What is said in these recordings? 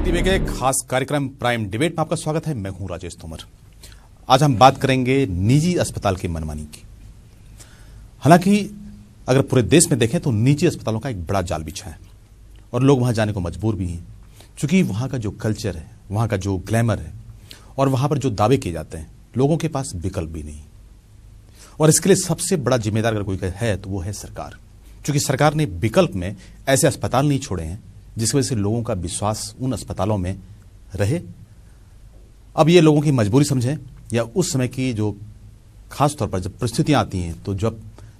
TV के खास कार्यक्रम प्राइम डिबेट में आपका स्वागत है। मैं हूं राजेश तोमर। आज हम बात करेंगे निजी अस्पताल की मनमानी की। हालांकि अगर पूरे देश में देखें तो निजी अस्पतालों का एक बड़ा जाल बिछा है और लोग वहां जाने को मजबूर भी हैं, क्योंकि वहां का जो कल्चर है, वहां का जो ग्लैमर है और वहां पर जो दावे किए जाते हैं, लोगों के पास विकल्प भी नहीं। और इसके लिए सबसे बड़ा जिम्मेदार अगर कोई है तो वो है सरकार, क्योंकि सरकार ने विकल्प में ऐसे अस्पताल नहीं छोड़े हैं जिसकी वजह से लोगों का विश्वास उन अस्पतालों में रहे। अब ये लोगों की मजबूरी समझें या उस समय की जो खास तौर पर जब परिस्थितियां आती हैं तो जब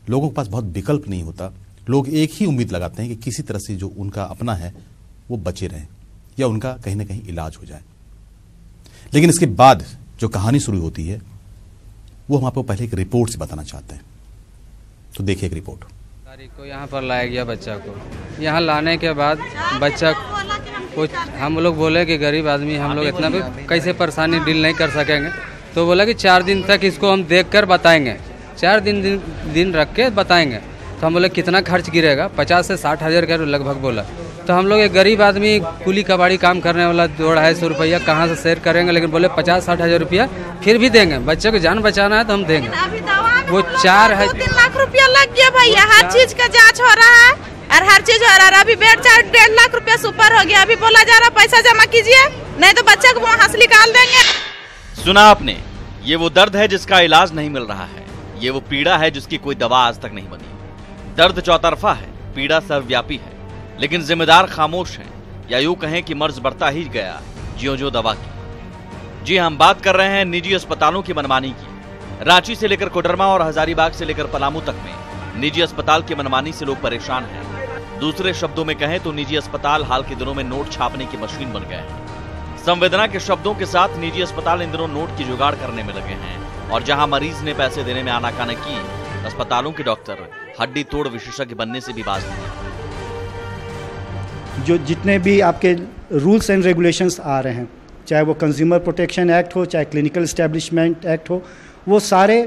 लोगों के पास बहुत विकल्प नहीं होता, लोग एक ही उम्मीद लगाते हैं कि किसी तरह से जो उनका अपना है वो बचे रहें या उनका कहीं ना कहीं इलाज हो जाए। लेकिन इसके बाद जो कहानी शुरू होती है वो हम आपको पहले एक रिपोर्ट से बताना चाहते हैं। तो देखिए एक रिपोर्ट। तारीख को यहाँ पर लाया गया बच्चा को। यहाँ लाने के बाद बच्चा कुछ हम लोग बोले कि गरीब आदमी हम लोग इतना भी कैसे परेशानी डील नहीं कर सकेंगे, तो बोला कि 4 दिन तक इसको हम देख कर बताएंगे, 4 दिन रख के बताएंगे। तो हम बोले कितना खर्च गिरेगा, 50 से 60 हज़ार का लगभग बोला। तो हम लोग एक गरीब आदमी कुली कबाड़ी काम करने वाला 200-250 रुपया कहाँ से शेयर करेंगे, लेकिन बोले 50-60 हज़ार रुपया फिर भी देंगे, बच्चे को जान बचाना है तो हम देंगे। वो 3 लाख रुपया लग गया भैया, हर चीज का जांच हो रहा है और हर चीज हो रहा है। अभी बेड चार्ज 1.5 लाख रुपया सुपर हो गया। अभी बोला जा रहा पैसा जमा कीजिए, नहीं तो बच्चे को वहाँ से निकाल देंगे। सुना आपने, ये वो दर्द है जिसका इलाज नहीं मिल रहा है, ये वो पीड़ा है जिसकी कोई दवा आज तक नहीं बनी। दर्द चौतरफा है, पीड़ा सर्वव्यापी है, लेकिन जिम्मेदार खामोश हैं, या यूं कहें कि मर्ज बढ़ता ही गया ज्यों-ज्यों दवा की। जी हम बात कर रहे हैं निजी अस्पतालों की मनमानी की। रांची से लेकर कोडरमा और हजारीबाग से लेकर पलामू तक में निजी अस्पताल की मनमानी से लोग परेशान हैं। दूसरे शब्दों में कहें तो निजी अस्पताल हाल के दिनों में नोट छापने की मशीन बन गए हैं। संवेदना के शब्दों के साथ निजी अस्पताल इन दिनों नोट की जुगाड़ करने में लगे हैं, और जहां मरीज ने पैसे देने में आनाकानी की, अस्पतालों के डॉक्टर हड्डी तोड़ विशेषज्ञ बनने से भी बाज नहीं। जो जितने भी आपके रूल्स एंड रेगुलेशंस आ रहे हैं, चाहे वो कंज्यूमर प्रोटेक्शन एक्ट हो, चाहे क्लिनिकल एस्टेब्लिशमेंट एक्ट हो, वो सारे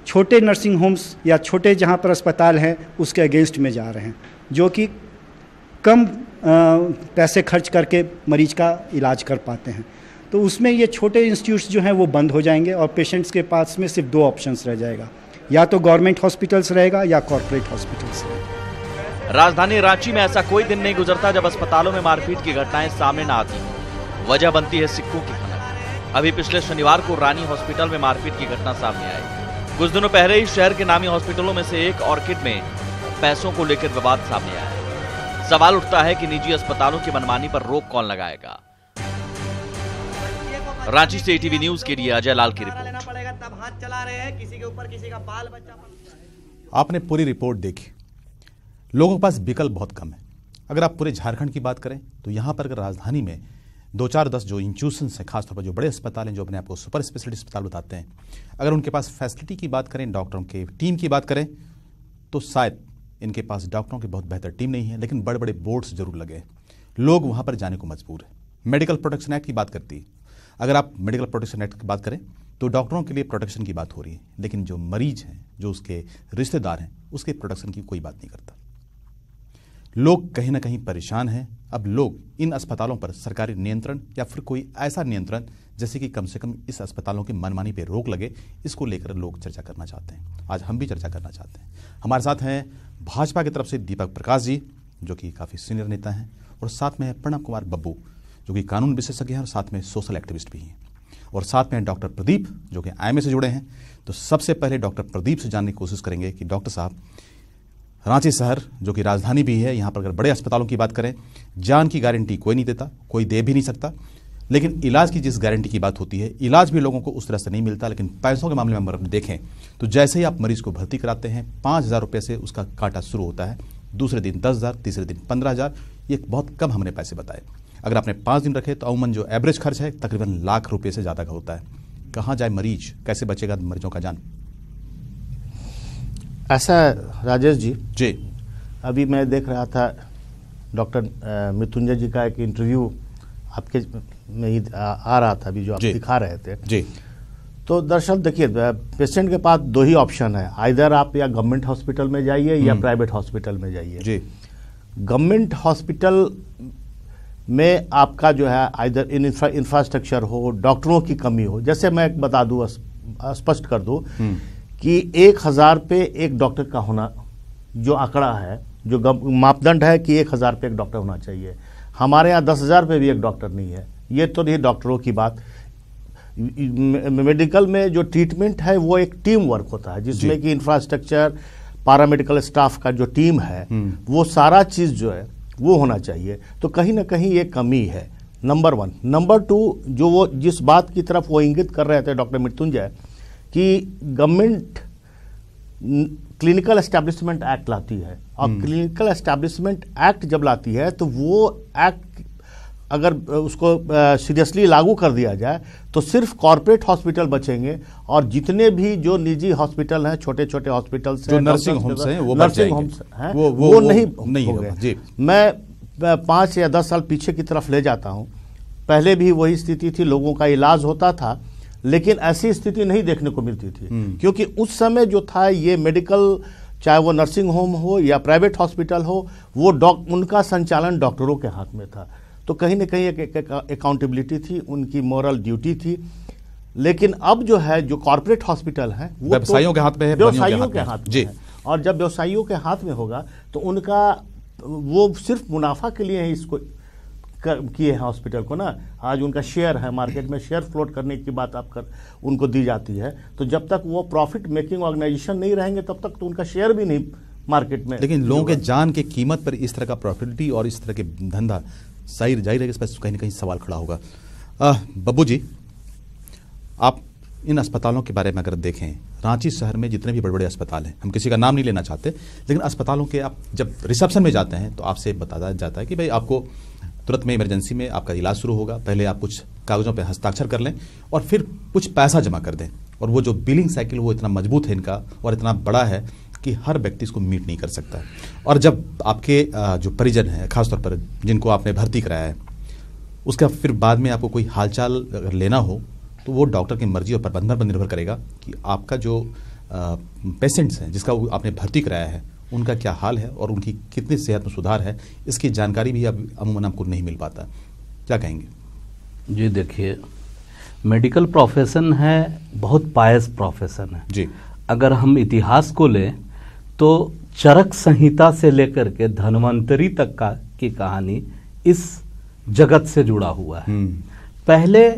छोटे नर्सिंग होम्स या छोटे जहाँ पर अस्पताल हैं उसके अगेंस्ट में जा रहे हैं, जो कि कम पैसे खर्च करके मरीज का इलाज कर पाते हैं। तो उसमें ये छोटे इंस्टीट्यूट्स जो हैं वो बंद हो जाएंगे और पेशेंट्स के पास में सिर्फ 2 ऑप्शंस रह जाएगा, या तो गवर्नमेंट हॉस्पिटल्स रहेगा या कॉर्पोरेट हॉस्पिटल्स रहेगा। राजधानी रांची में ऐसा कोई दिन नहीं गुजरता जब अस्पतालों में मारपीट की घटनाएं सामने न आती। वजह बनती है सिक्कों की खनक। अभी पिछले शनिवार को रानी हॉस्पिटल में मारपीट की घटना सामने आई। कुछ दिनों पहले ही शहर के नामी हॉस्पिटलों में से एक ऑर्किड में पैसों को लेकर विवाद सामने आया। सवाल उठता है कि निजी अस्पतालों की मनमानी पर रोक कौन लगाएगा। रांची से ईटीवी न्यूज के लिए अजय लाल की रिपोर्ट। आपने पूरी रिपोर्ट देखी। लोगों के पास विकल्प बहुत कम है। अगर आप पूरे झारखंड की बात करें तो यहाँ पर अगर राजधानी में 2-4-10 जो इंस्टीट्यूशंस हैं, खासतौर पर जो बड़े अस्पताल हैं, जो अपने आप को सुपर स्पेशलिटी अस्पताल बताते हैं, अगर उनके पास फैसिलिटी की बात करें, डॉक्टरों के टीम की बात करें, तो शायद इनके पास डॉक्टरों की बहुत बेहतर टीम नहीं है, लेकिन बड़े बड़े बोर्ड्स जरूर लगे हैं। लोग वहाँ पर जाने को मजबूर है। मेडिकल प्रोटेक्शन एक्ट की बात करती है। अगर आप मेडिकल प्रोटेक्शन एक्ट की बात करें तो डॉक्टरों के लिए प्रोटेक्शन की बात हो रही है, लेकिन जो मरीज हैं, जो उसके रिश्तेदार हैं, उसके प्रोटेक्शन की कोई बात नहीं करता। लोग कहीं ना कहीं परेशान हैं। अब लोग इन अस्पतालों पर सरकारी नियंत्रण या फिर कोई ऐसा नियंत्रण जैसे कि कम से कम इस अस्पतालों की मनमानी पे रोक लगे, इसको लेकर लोग चर्चा करना चाहते हैं। आज हम भी चर्चा करना चाहते हैं। हमारे साथ हैं भाजपा की तरफ से दीपक प्रकाश जी, जो कि काफ़ी सीनियर नेता हैं, और साथ में है प्रणव कुमार बब्बू, जो कि कानून विशेषज्ञ हैं और साथ में सोशल एक्टिविस्ट भी हैं, और साथ में डॉक्टर प्रदीप, जो कि IMA से जुड़े हैं। तो सबसे पहले डॉक्टर प्रदीप से जानने की कोशिश करेंगे कि डॉक्टर साहब, रांची शहर जो कि राजधानी भी है, यहाँ पर अगर बड़े अस्पतालों की बात करें, जान की गारंटी कोई नहीं देता, कोई दे भी नहीं सकता, लेकिन इलाज की जिस गारंटी की बात होती है, इलाज भी लोगों को उस तरह से नहीं मिलता। लेकिन पैसों के मामले में अगर देखें तो जैसे ही आप मरीज को भर्ती कराते हैं, 5,000 रुपये से उसका काटा शुरू होता है, दूसरे दिन 10,000, तीसरे दिन 15,000। ये बहुत कम हमने पैसे बताए। अगर आपने 5 दिन रखे तो अमूमन जो एवरेज खर्च है तकरीबन लाख रुपये से ज़्यादा का होता है। कहाँ जाए मरीज, कैसे बचेगा मरीजों का जान? ऐसा राजेश जी, अभी मैं देख रहा था डॉक्टर मृत्युंजय जी का एक इंटरव्यू आपके में ही आ रहा था अभी, जो आप दिखा रहे थे जी। तो दरअसल देखिए, पेशेंट के पास 2 ही ऑप्शन है, आइदर आप या गवर्नमेंट हॉस्पिटल में जाइए या प्राइवेट हॉस्पिटल में जाइए जी। गवर्नमेंट हॉस्पिटल में आपका जो है आइदर इंफ्रास्ट्रक्चर हो, डॉक्टरों की कमी हो। जैसे मैं बता दूं, स्पष्ट कर दूं कि 1000 पे एक डॉक्टर का होना जो आंकड़ा है, जो मापदंड है कि 1000 पे एक डॉक्टर होना चाहिए, हमारे यहाँ 10,000 पे भी एक डॉक्टर नहीं है। ये तो नहीं डॉक्टरों की बात। मेडिकल में जो ट्रीटमेंट है वो एक टीम वर्क होता है, जिसमें कि इंफ्रास्ट्रक्चर, पैरामेडिकल स्टाफ का जो टीम है वो सारा चीज़ जो है वो होना चाहिए। तो कहीं ना कहीं ये कमी है, नंबर 1। नंबर 2, जो वो जिस बात की तरफ वो इंगित कर रहे थे डॉक्टर मृत्युंजय, कि गवर्नमेंट क्लिनिकल एस्टैब्लिशमेंट एक्ट लाती है, और क्लिनिकल एस्टैब्लिशमेंट एक्ट जब लाती है तो वो एक्ट अगर उसको सीरियसली लागू कर दिया जाए तो सिर्फ कॉर्पोरेट हॉस्पिटल बचेंगे, और जितने भी जो निजी हॉस्पिटल हैं, छोटे छोटे हॉस्पिटल्स हैं, नर्सिंग होम्स हैं, वो नर्सिंग होम्स हैं, वो नहीं होंगे। मैं 5 या 10 साल पीछे की तरफ ले जाता हूँ। पहले भी वही स्थिति थी, लोगों का इलाज होता था, लेकिन ऐसी स्थिति नहीं देखने को मिलती थी, क्योंकि उस समय जो था ये मेडिकल, चाहे वो नर्सिंग होम हो या प्राइवेट हॉस्पिटल हो, वो उनका संचालन डॉक्टरों के हाथ में था। तो कहीं ना कहीं एक अकाउंटेबिलिटी थी, उनकी मॉरल ड्यूटी थी। लेकिन अब जो है, जो कॉर्पोरेट हॉस्पिटल हैं वो व्यवसायियों के हाथ में है, व्यवसायियों के हाथ में है, और जब व्यवसायियों के हाथ में होगा तो उनका वो सिर्फ मुनाफा के लिए ही इसको किए हैं हॉस्पिटल को ना। आज उनका शेयर है मार्केट में, शेयर फ्लोट करने की बात उनको दी जाती है। तो जब तक वो प्रॉफिट मेकिंग ऑर्गेनाइजेशन नहीं रहेंगे तब तक तो उनका शेयर भी नहीं मार्केट में। लेकिन लोगों के जान के कीमत पर इस तरह का प्रॉफिटिटी और इस तरह के धंधा जाहिर है, इस पर कहीं ना कहीं सवाल खड़ा होगा। बब्बू जी, आप इन अस्पतालों के बारे में अगर देखें, रांची शहर में जितने भी बड़े बड़े अस्पताल हैं, हम किसी का नाम नहीं लेना चाहते, लेकिन अस्पतालों के आप जब रिसेप्शन में जाते हैं तो आपसे बताया जाता है कि भाई आपको तुरंत में इमरजेंसी में आपका इलाज शुरू होगा, पहले आप कुछ कागजों पे हस्ताक्षर कर लें और फिर कुछ पैसा जमा कर दें। और वो जो बिलिंग साइकिल वो इतना मजबूत है इनका और इतना बड़ा है कि हर व्यक्ति इसको मीट नहीं कर सकता है। और जब आपके जो परिजन हैं, खासतौर पर जिनको आपने भर्ती कराया है, उसका फिर बाद में आपको कोई हालचाल अगर लेना हो तो वो डॉक्टर की मर्जी और प्रबंधन पर निर्भर करेगा कि आपका जो पेशेंट्स हैं जिसका आपने भर्ती कराया है उनका क्या हाल है और उनकी कितनी सेहत में सुधार है, इसकी जानकारी भी अब अमूमन आपको नहीं मिल पाता। क्या कहेंगे? जी देखिए, मेडिकल प्रोफेशन है, बहुत पायस प्रोफेशन है जी। अगर हम इतिहास को लें तो चरक संहिता से लेकर के धन्वंतरी तक की कहानी इस जगत से जुड़ा हुआ है। पहले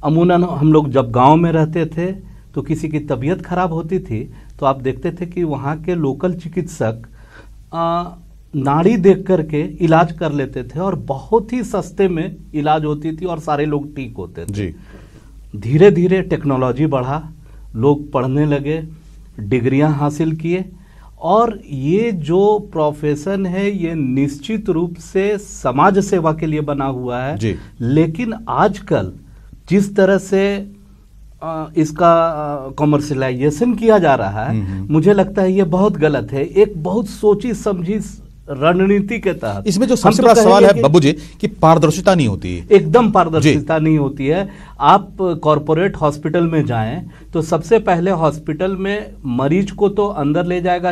अमूमन हम लोग जब गांव में रहते थे तो किसी की तबीयत खराब होती थी तो आप देखते थे कि वहाँ के लोकल चिकित्सक नाड़ी देख करके इलाज कर लेते थे और बहुत ही सस्ते में इलाज होती थी और सारे लोग ठीक होते थे जी। धीरे धीरे टेक्नोलॉजी बढ़ा, लोग पढ़ने लगे, डिग्रियां हासिल किए, और ये जो प्रोफेशन है ये निश्चित रूप से समाज सेवा के लिए बना हुआ है जी। लेकिन आजकल जिस तरह से इसका कॉमर्शलाइजेशन किया जा रहा है, मुझे लगता है ये बहुत गलत है। एक बहुत सोची समझी रणनीति के तहत इसमें जो सबसे बड़ा सवाल है बब्बू जी कि पारदर्शिता नहीं होती है। एकदम पारदर्शिता नहीं होती है। आप कॉरपोरेट हॉस्पिटल में जाएं तो सबसे पहले हॉस्पिटल में मरीज को तो अंदर ले जाएगा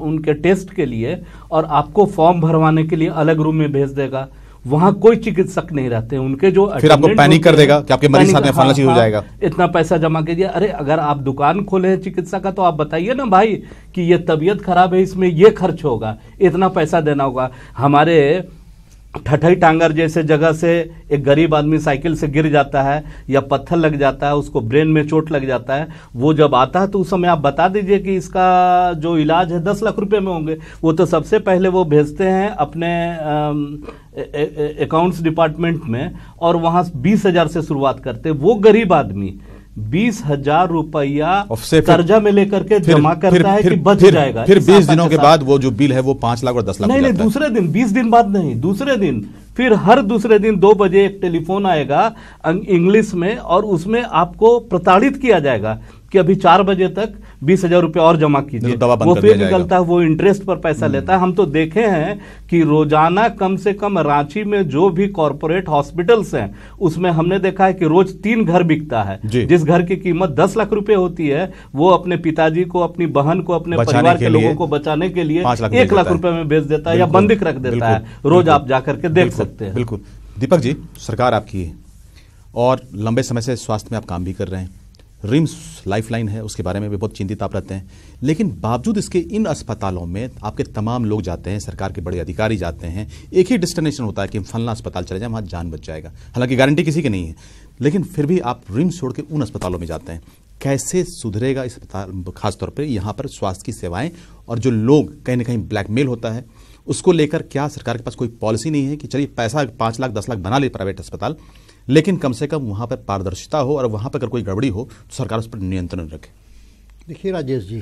उनके टेस्ट के लिए और आपको फॉर्म भरवाने के लिए अलग रूम में भेज देगा। वहां कोई चिकित्सक नहीं रहते, उनके जो फिर आपको पैनिक कर देगा कि आपके मरीज साथ में फलाना चीज हो जाएगा, इतना पैसा जमा कीजिए। अरे अगर आप दुकान खोले हैं चिकित्सा का तो आप बताइए ना भाई कि ये तबीयत खराब है, इसमें ये खर्च होगा, इतना पैसा देना होगा। हमारे ठठई टांगर जैसे जगह से एक गरीब आदमी साइकिल से गिर जाता है या पत्थर लग जाता है, उसको ब्रेन में चोट लग जाता है, वो जब आता है तो उस समय आप बता दीजिए कि इसका जो इलाज है 10 लाख रुपए में होंगे। वो तो सबसे पहले वो भेजते हैं अपने अकाउंट्स डिपार्टमेंट में और वहां 20,000 से शुरुआत करते। वो गरीब आदमी 20,000 रुपया कर्जा में लेकर के जमा करता है कि बच जाएगा। फिर 20 दिनों के बाद वो जो बिल है वो 5 लाख और 10 लाख नहीं, दूसरे दिन, 20 दिन बाद नहीं, दूसरे दिन, फिर हर दूसरे दिन 2 बजे एक टेलीफोन आएगा इंग्लिश में और उसमें आपको प्रताड़ित किया जाएगा कि अभी 4 बजे तक 20,000 रुपये और जमा कीजिए, वो फिर निकलता है, वो इंटरेस्ट पर पैसा लेता है। हम तो देखे हैं कि रोजाना कम से कम रांची में जो भी कॉर्पोरेट हॉस्पिटल्स हैं उसमें हमने देखा है कि रोज 3 घर बिकता है। जिस घर की कीमत 10 लाख रुपए होती है वो अपने पिताजी को, अपनी बहन को, अपने परिवार के लोगों को बचाने के लिए 1 लाख रुपए में बेच देता है या बंदिक रख देता है। रोज आप जाकर के देख सकते हैं। बिल्कुल। दीपक जी, सरकार आपकी है और लंबे समय से स्वास्थ्य में आप काम भी कर रहे हैं, रिम्स लाइफलाइन है उसके बारे में भी बहुत चिंतित आप रहते हैं, लेकिन बावजूद इसके इन अस्पतालों में आपके तमाम लोग जाते हैं, सरकार के बड़े अधिकारी जाते हैं, एक ही डेस्टिनेशन होता है कि फलना अस्पताल चले जाए, वहाँ जान बच जाएगा। हालांकि गारंटी किसी की नहीं है, लेकिन फिर भी आप रिम्स छोड़ के उन अस्पतालों में जाते हैं। कैसे सुधरेगा इस अस्पताल, खासतौर पर यहाँ पर स्वास्थ्य की सेवाएं, और जो लोग कहीं ना कहीं ब्लैकमेल होता है उसको लेकर क्या सरकार के पास कोई पॉलिसी नहीं है कि चलिए पैसा 5 लाख 10 लाख बना ले प्राइवेट अस्पताल, लेकिन कम से कम वहाँ पर पारदर्शिता हो और वहाँ पर अगर कोई गड़बड़ी हो तो सरकार उस पर नियंत्रण रखे? देखिए राजेश जी,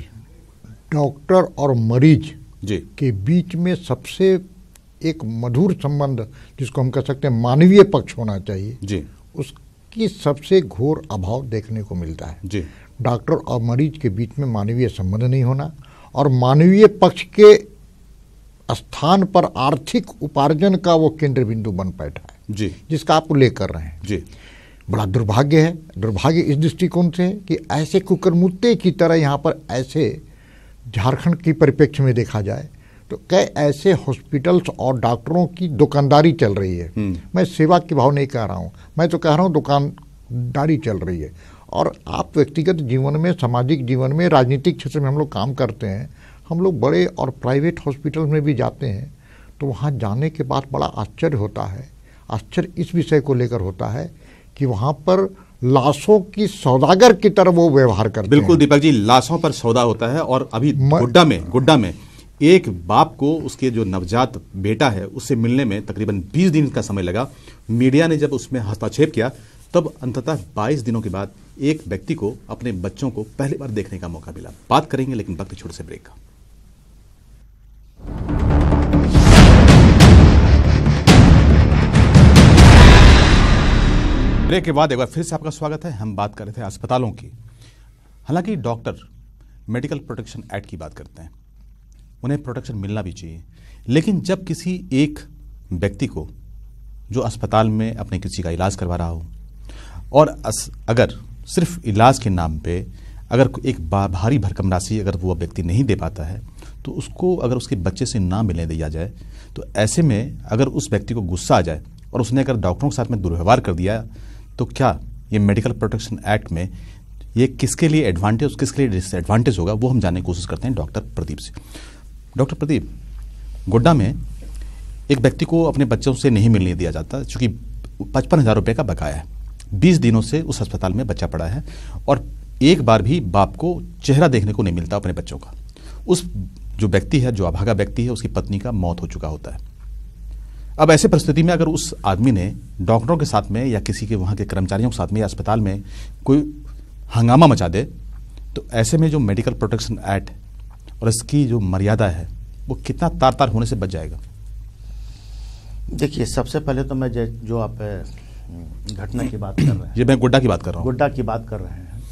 डॉक्टर और मरीज जी के बीच में सबसे एक मधुर संबंध जिसको हम कह सकते हैं मानवीय पक्ष होना चाहिए जी, उसकी सबसे घोर अभाव देखने को मिलता है जी। डॉक्टर और मरीज के बीच में मानवीय संबंध नहीं होना और मानवीय पक्ष के स्थान पर आर्थिक उपार्जन का वो केंद्र बिंदु बन बैठा है जी, जिसका आप उल्लेख कर रहे हैं जी। बड़ा दुर्भाग्य है। दुर्भाग्य इस दृष्टिकोण से है कि ऐसे कुकरमुत्ते की तरह यहाँ पर ऐसे झारखंड की परिप्रेक्ष्य में देखा जाए तो कई ऐसे हॉस्पिटल्स और डॉक्टरों की दुकानदारी चल रही है। मैं सेवा के भाव नहीं कह रहा हूँ, मैं तो कह रहा हूँ दुकानदारी चल रही है। और आप व्यक्तिगत जीवन में, सामाजिक जीवन में, राजनीतिक क्षेत्र में हम लोग काम करते हैं, हम लोग बड़े और प्राइवेट हॉस्पिटल में भी जाते हैं तो वहाँ जाने के बाद बड़ा आश्चर्य होता है। आश्चर्य इस विषय को लेकर होता है कि वहाँ पर लाशों की सौदागर की तरह वो व्यवहार करते हैं। बिल्कुल दीपक जी, लाशों पर सौदा होता है। और अभी गुड्डा में एक बाप को उसके जो नवजात बेटा है उससे मिलने में तकरीबन 20 दिन का समय लगा। मीडिया ने जब उसमें हस्तक्षेप किया तब अंततः 22 दिनों के बाद एक व्यक्ति को अपने बच्चों को पहली बार देखने का मौका मिला। बात करेंगे लेकिन वक्त छोटे से ब्रेक का। ब्रेक के बाद एक बार फिर से आपका स्वागत है। हम बात कर रहे थे अस्पतालों की। हालांकि डॉक्टर मेडिकल प्रोटेक्शन एक्ट की बात करते हैं, उन्हें प्रोटेक्शन मिलना भी चाहिए, लेकिन जब किसी एक व्यक्ति को जो अस्पताल में अपने किसी का इलाज करवा रहा हो और अगर सिर्फ इलाज के नाम पे अगर एक भारी भरकम राशि अगर वो व्यक्ति नहीं दे पाता है तो उसको अगर उसके बच्चे से ना मिलने दिया जाए तो ऐसे में अगर उस व्यक्ति को गुस्सा आ जाए और उसने अगर डॉक्टरों के साथ में दुर्व्यवहार कर दिया तो क्या ये मेडिकल प्रोटेक्शन एक्ट में ये किसके लिए एडवांटेज, किसके लिए डिसएडवांटेज होगा, वो हम जानने की कोशिश करते हैं डॉक्टर प्रदीप से। डॉक्टर प्रदीप, गोड्डा में एक व्यक्ति को अपने बच्चों से नहीं मिलने दिया जाता क्योंकि 55,000 रुपये का बकाया है। 20 दिनों से उस अस्पताल में बच्चा पड़ा है और एक बार भी बाप को चेहरा देखने को नहीं मिलता अपने बच्चों का। उस जो व्यक्ति है, जो अभागा व्यक्ति है, उसकी पत्नी का मौत हो चुका होता है। अब ऐसे परिस्थिति में अगर उस आदमी ने डॉक्टरों के साथ में या किसी के वहाँ के कर्मचारियों के साथ में या अस्पताल में कोई हंगामा मचा दे तो ऐसे में जो मेडिकल प्रोटेक्शन एक्ट और इसकी जो मर्यादा है वो कितना तार तार होने से बच जाएगा? देखिए, सबसे पहले तो मैं जो आप घटना की बात कर रहे हैं, ये मैं गुड्डा की बात कर रहा हूँ, गुड्डा की बात कर रहे हैं,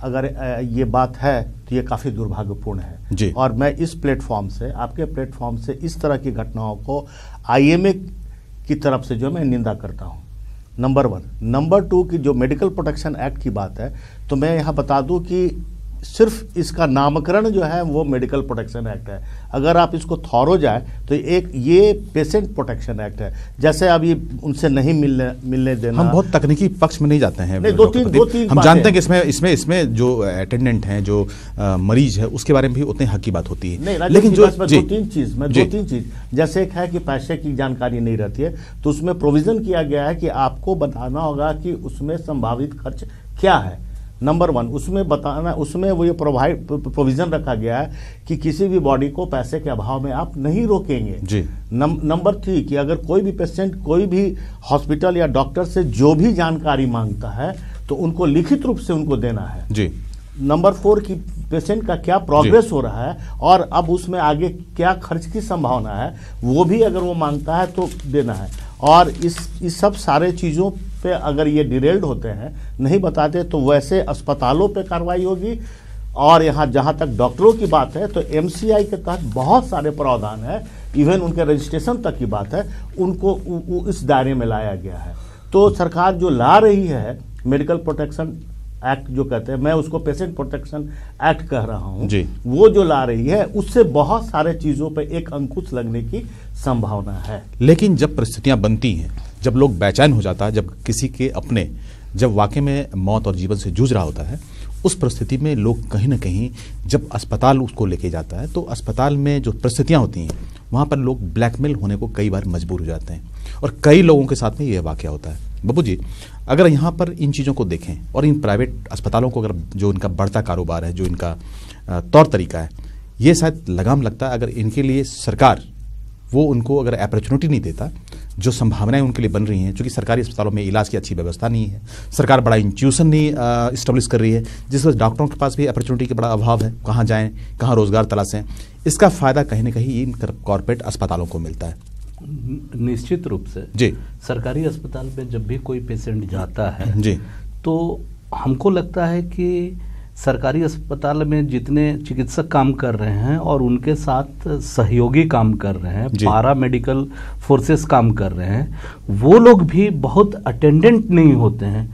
अगर ये बात है तो ये काफ़ी दुर्भाग्यपूर्ण है जी। और मैं इस प्लेटफॉर्म से, आपके प्लेटफॉर्म से इस तरह की घटनाओं को IMA की तरफ से जो मैं निंदा करता हूँ, नंबर 1। नंबर 2 की जो मेडिकल प्रोटेक्शन एक्ट की बात है तो मैं यहाँ बता दूँ कि सिर्फ इसका नामकरण जो है वो मेडिकल प्रोटेक्शन एक्ट है। अगर आप इसको थॉरो जाए तो ये पेशेंट प्रोटेक्शन एक्ट है। जैसे अब ये उनसे नहीं मिलने देना, हम बहुत तकनीकी पक्ष में नहीं जाते हैं, नहीं, दो तीन हम जानते हैं कि इसमें जो अटेंडेंट हैं, जो मरीज है, उसके बारे में भी उतने हक की बात होती है। लेकिन जो दो तीन चीज जैसे एक है कि पैसे की जानकारी नहीं रहती है तो उसमें प्रोविजन किया गया है कि आपको बताना होगा कि उसमें संभावित खर्च क्या है। नंबर 1 उसमें बताना, उसमें वो ये प्रोविजन रखा गया है कि किसी भी बॉडी को पैसे के अभाव में आप नहीं रोकेंगे जी। नंबर 3 कि अगर कोई भी पेशेंट कोई भी हॉस्पिटल या डॉक्टर से जो भी जानकारी मांगता है तो उनको लिखित रूप से उनको देना है जी। नंबर 4 कि पेशेंट का क्या प्रोग्रेस हो रहा है और अब उसमें आगे क्या खर्च की संभावना है वो भी अगर वो मांगता है तो देना है। और इस सब सारे चीज़ों पे अगर ये डिरेल्ड होते हैं, नहीं बताते, तो वैसे अस्पतालों पे कार्रवाई होगी, और यहाँ जहाँ तक डॉक्टरों की बात है तो MCI के तहत बहुत सारे प्रावधान है, इवन उनके रजिस्ट्रेशन तक की बात है, उनको इस दायरे में लाया गया है। तो सरकार जो ला रही है मेडिकल प्रोटेक्शन एक्ट जो कहते हैं, मैं उसको पेशेंट प्रोटेक्शन एक्ट कह रहा हूँ, वो जो ला रही है उससे बहुत सारे चीज़ों पे एक अंकुश लगने की संभावना है। लेकिन जब परिस्थितियां बनती हैं, जब लोग बेचैन हो जाता है, जब किसी के अपने जब वाकई में मौत और जीवन से जूझ रहा होता है, उस परिस्थिति में लोग कहीं ना कहीं जब अस्पताल उसको लेके जाता है तो अस्पताल में जो परिस्थितियां होती हैं वहाँ पर लोग ब्लैकमेल होने को कई बार मजबूर हो जाते हैं, और कई लोगों के साथ में यह वाकया होता है। बाबू जी, अगर यहाँ पर इन चीज़ों को देखें और इन प्राइवेट अस्पतालों को अगर जो इनका बढ़ता कारोबार है, जो इनका तौर तरीका है, ये शायद लगाम लगता है अगर इनके लिए सरकार वो उनको अगर अपॉर्चुनिटी नहीं देता, जो संभावनाएं उनके लिए बन रही हैं, क्योंकि सरकारी अस्पतालों में इलाज की अच्छी व्यवस्था नहीं है, सरकार बड़ा इंस्टीट्यूशन नहीं इस्टेब्लिश कर रही है, जिस वजह डॉक्टरों के पास भी अपॉर्चुनिटी का बड़ा अभाव है, कहाँ जाएं, कहाँ रोजगार तलाशें, इसका फायदा कहीं ना कहीं इन कॉर्पोरेट अस्पतालों को मिलता है। निश्चित रूप से जी, सरकारी अस्पताल में जब भी कोई पेशेंट जाता है जी, तो हमको लगता है कि सरकारी अस्पताल में जितने चिकित्सक काम कर रहे हैं और उनके साथ सहयोगी काम कर रहे हैं, पारा मेडिकल फोर्सेस काम कर रहे हैं, वो लोग भी बहुत अटेंडेंट नहीं होते हैं।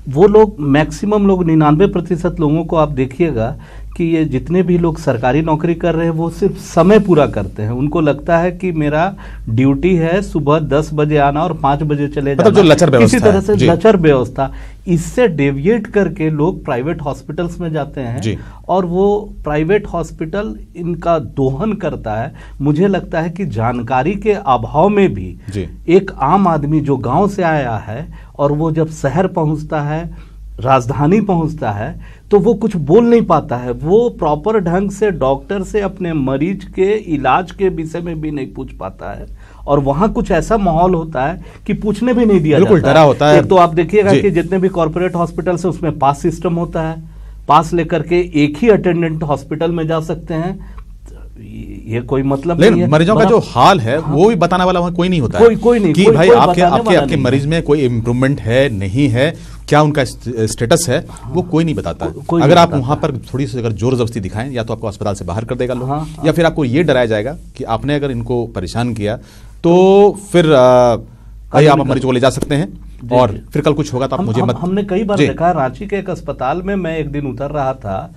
वो लोग मैक्सिमम लोग 99% लोगों को आप देखिएगा कि ये जितने भी लोग सरकारी नौकरी कर रहे हैं वो सिर्फ समय पूरा करते हैं। उनको लगता है कि मेरा ड्यूटी है सुबह 10 बजे आना और 5 बजे चले जाना, जो लचर व्यवस्था, किसी तरह से लचर व्यवस्था। इससे डेविएट करके लोग प्राइवेट हॉस्पिटल्स में जाते हैं और वो प्राइवेट हॉस्पिटल इनका दोहन करता है। मुझे लगता है कि जानकारी के अभाव में भी एक आम आदमी जो गांव से आया है और वो जब शहर पहुंचता है, राजधानी पहुंचता है, तो वो कुछ बोल नहीं पाता है। वो प्रॉपर ढंग से डॉक्टर से अपने मरीज के इलाज के विषय में भी नहीं पूछ पाता है, और वहां कुछ ऐसा माहौल होता है कि पूछने भी नहीं दिया जाता डरा होता है। एक तो आप देखिएगा कि जितने भी कॉर्पोरेट हॉस्पिटल्स हैं उसमें पास सिस्टम होता है, पास लेकर के एक ही अटेंडेंट हॉस्पिटल में जा सकते हैं। ये कोई मतलब नहीं है। मरीजों का जो हाल है वो भी बताने वाला वहां कोई नहीं होता है, कोई नहीं कि भाई आपके मरीज में कोई इम्प्रूवमेंट है नहीं है, क्या उनका स्टेटस है, वो कोई नहीं बताता। अगर आप वहां पर थोड़ी सी अगर जोर जबरदस्ती दिखाएं, या तो आपको अस्पताल से बाहर कर देगा लोग, या फिर आपको ये डराया जाएगा कि आपने अगर इनको परेशान किया तो फिर आप मरीज को ले जा सकते हैं, और फिर कल कुछ होगा तो आप मुझे मत। हमने कई बार देखा, रांची के एक अस्पताल में मैं एक दिन उतर रहा था,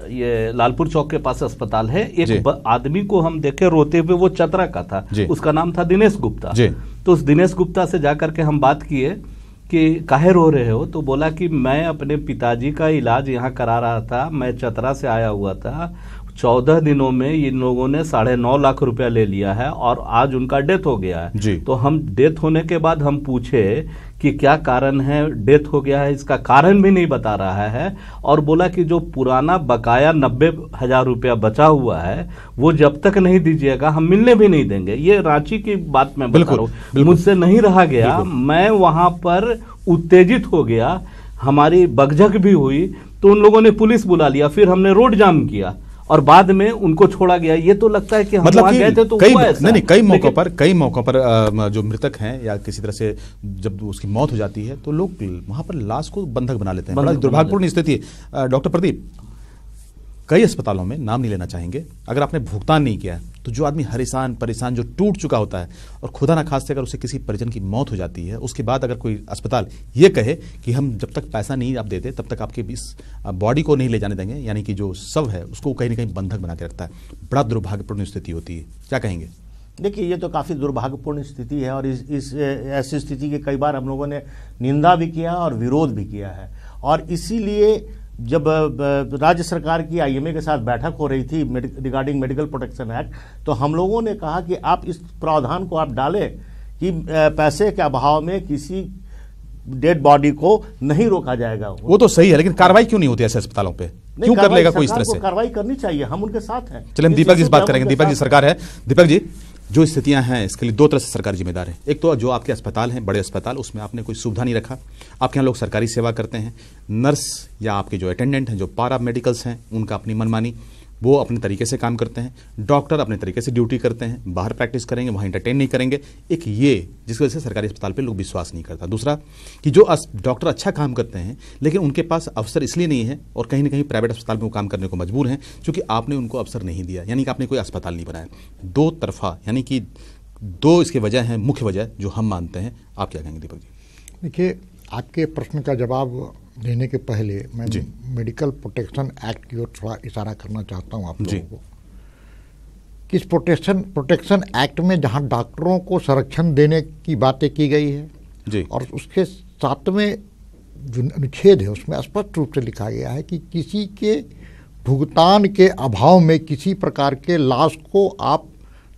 ये लालपुर चौक के पास अस्पताल है, एक आदमी को हम देखे रोते हुए, वो चतरा का था, उसका नाम था दिनेश गुप्ता। तो उस दिनेश गुप्ता से जाकर के हम बात किए कि काहे रो रहे हो, तो बोला कि मैं अपने पिताजी का इलाज यहाँ करा रहा था, मैं चतरा से आया हुआ था, 14 दिनों में इन लोगों ने 9.5 लाख रुपया ले लिया है और आज उनका डेथ हो गया है। तो हम डेथ होने के बाद हम पूछे कि क्या कारण है, डेथ हो गया है, इसका कारण भी नहीं बता रहा है, और बोला कि जो पुराना बकाया 90,000 रुपया बचा हुआ है वो जब तक नहीं दीजिएगा हम मिलने भी नहीं देंगे। ये रांची की बात मैं बता रहा हूँ, मुझसे नहीं रहा गया, मैं वहां पर उत्तेजित हो गया, हमारी बकझक भी हुई, तो उन लोगों ने पुलिस बुला लिया, फिर हमने रोड जाम किया और बाद में उनको छोड़ा गया। ये तो लगता है कि हम वहां गए थे तो कई मौकों पर जो मृतक हैं या किसी तरह से जब उसकी मौत हो जाती है तो लोग वहां पर लाश को बंधक बना लेते हैं। बड़ा दुर्भाग्यपूर्ण स्थिति है। डॉक्टर प्रदीप, कई अस्पतालों में, नाम नहीं लेना चाहेंगे, अगर आपने भुगतान नहीं किया तो जो आदमी हरिसान परेशान जो टूट चुका होता है, और खुदा ना खास्ते अगर उसे किसी परिजन की मौत हो जाती है, उसके बाद अगर कोई अस्पताल ये कहे कि हम जब तक पैसा नहीं आप देते तब तक आपके इस बॉडी को नहीं ले जाने देंगे, यानी कि जो शव है उसको कहीं ना कहीं बंधक बना के रखता है, बड़ा दुर्भाग्यपूर्ण स्थिति होती है। क्या कहेंगे? देखिए, ये तो काफ़ी दुर्भाग्यपूर्ण स्थिति है, और इस ऐसी स्थिति के कई बार हम लोगों ने निंदा भी किया और विरोध भी किया है। और इसीलिए जब राज्य सरकार की IMA के साथ बैठक हो रही थी रिगार्डिंग मेडिकल प्रोटेक्शन एक्ट, तो हम लोगों ने कहा कि आप इस प्रावधान को आप डालें कि पैसे के अभाव में किसी डेड बॉडी को नहीं रोका जाएगा। वो तो सही है, लेकिन कार्रवाई क्यों नहीं होती ऐसे अस्पतालों पे? क्यों कर लेगा कोई इस तरह से? कार्रवाई करनी चाहिए, हम उनके साथ हैं। चलिए हम दीपक जी से बात करेंगे। दीपक जी सरकार है, दीपक जी जो स्थितियां हैं इसके लिए दो तरह से सरकार जिम्मेदार है। एक तो जो आपके अस्पताल हैं, बड़े अस्पताल, उसमें आपने कोई सुविधा नहीं रखा, आपके यहाँ लोग सरकारी सेवा करते हैं, नर्स या आपके जो अटेंडेंट हैं, जो पारा मेडिकल्स हैं, उनका अपनी मनमानी, वो अपने तरीके से काम करते हैं, डॉक्टर अपने तरीके से ड्यूटी करते हैं, बाहर प्रैक्टिस करेंगे, वहाँ इंटरटेन नहीं करेंगे। एक ये जिसकी वजह से सरकारी अस्पताल पे लोग विश्वास नहीं करता। दूसरा कि जो डॉक्टर अच्छा काम करते हैं लेकिन उनके पास अवसर इसलिए नहीं है और कहीं ना कहीं प्राइवेट अस्पताल में वो काम करने को मजबूर हैं क्योंकि आपने उनको अवसर नहीं दिया, यानी कि आपने कोई अस्पताल नहीं बनाया। दो तरफा, यानी कि दो इसकी वजह हैं, मुख्य वजह जो हम मानते हैं। आप क्या कहेंगे दीपक जी? देखिए, आपके प्रश्न का जवाब देने के पहले मैं मेडिकल प्रोटेक्शन एक्ट की ओर थोड़ा इशारा करना चाहता हूं आप लोगों को। किस प्रोटेक्शन एक्ट में जहां डॉक्टरों को संरक्षण देने की बातें की गई है जी, और उसके 7वें जो अनुच्छेद है उसमें स्पष्ट रूप से लिखा गया है कि किसी के भुगतान के अभाव में किसी प्रकार के लाश को आप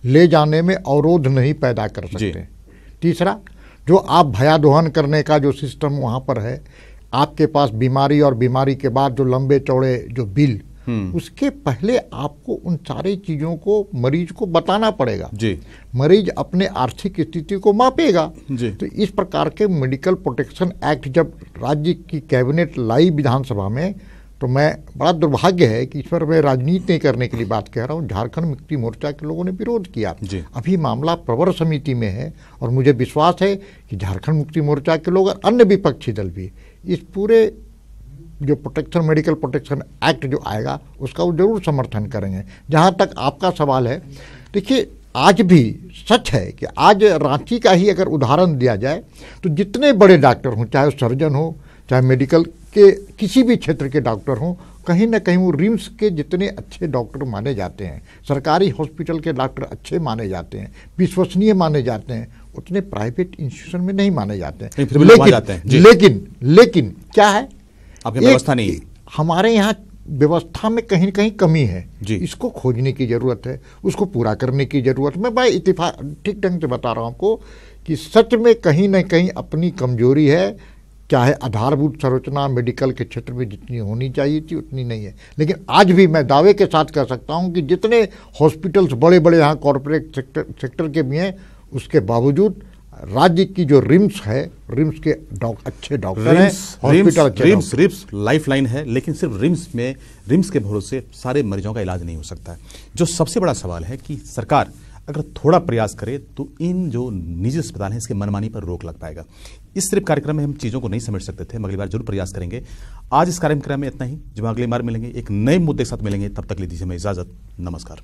ले जाने में अवरोध नहीं पैदा कर सकते। तीसरा, जो आप भयादोहन करने का जो सिस्टम वहाँ पर है, आपके पास बीमारी और बीमारी के बाद जो लंबे चौड़े जो बिल, उसके पहले आपको उन सारी चीज़ों को मरीज को बताना पड़ेगा जी। मरीज अपने आर्थिक स्थिति को मापेगा जी। तो इस प्रकार के मेडिकल प्रोटेक्शन एक्ट जब राज्य की कैबिनेट लाई विधानसभा में, तो मैं बड़ा दुर्भाग्य है कि इस पर मैं राजनीति नहीं करने के लिए बात कह रहा हूँ, झारखंड मुक्ति मोर्चा के लोगों ने विरोध किया। अभी मामला प्रवर समिति में है और मुझे विश्वास है कि झारखंड मुक्ति मोर्चा के लोग और अन्य विपक्षी दल भी इस पूरे जो मेडिकल प्रोटेक्शन एक्ट जो आएगा उसका वो जरूर समर्थन करेंगे। जहाँ तक आपका सवाल है, देखिए आज भी सच है कि आज रांची का ही अगर उदाहरण दिया जाए तो जितने बड़े डॉक्टर हों, चाहे सर्जन हो, चाहे मेडिकल के किसी भी क्षेत्र के डॉक्टर हों, कहीं ना कहीं वो रिम्स के जितने अच्छे डॉक्टर माने जाते हैं, सरकारी हॉस्पिटल के डॉक्टर अच्छे माने जाते हैं, विश्वसनीय माने जाते हैं, उतने प्राइवेट इंस्टीट्यूशन में नहीं माने जाते हैं। लेकिन क्या है, आपकी व्यवस्था नहीं, हमारे यहाँ व्यवस्था में कहीं ना कहीं कमी है, इसको खोजने की जरूरत है, उसको पूरा करने की जरूरत। मैं भाई इत्तेफाक ठीक ढंग से बता रहा हूँ आपको कि सच में कहीं ना कहीं अपनी कमजोरी है, चाहे आधारभूत संरचना मेडिकल के क्षेत्र में जितनी होनी चाहिए थी उतनी नहीं है। लेकिन आज भी मैं दावे के साथ कह सकता हूं कि जितने हॉस्पिटल्स बड़े बड़े यहाँ कॉरपोरेट सेक्टर के भी हैं, उसके बावजूद राज्य की जो रिम्स है, रिम्स के अच्छे डॉक्टर हैं, हॉस्पिटल अच्छे, रिम्स लाइफ लाइन है, लेकिन सिर्फ रिम्स के भरोसे सारे मरीजों का इलाज नहीं हो सकता है। जो सबसे बड़ा सवाल है कि सरकार अगर थोड़ा प्रयास करे तो इन जो निजी अस्पताल हैं इसके मनमानी पर रोक लग पाएगा। इस सिर्फ कार्यक्रम में हम चीज़ों को नहीं समझ सकते थे, हम अगली बार जरूर प्रयास करेंगे। आज इस कार्यक्रम में इतना ही, जब अगली बार मिलेंगे एक नए मुद्दे के साथ मिलेंगे, तब तक लीजिए हमें इजाजत। नमस्कार।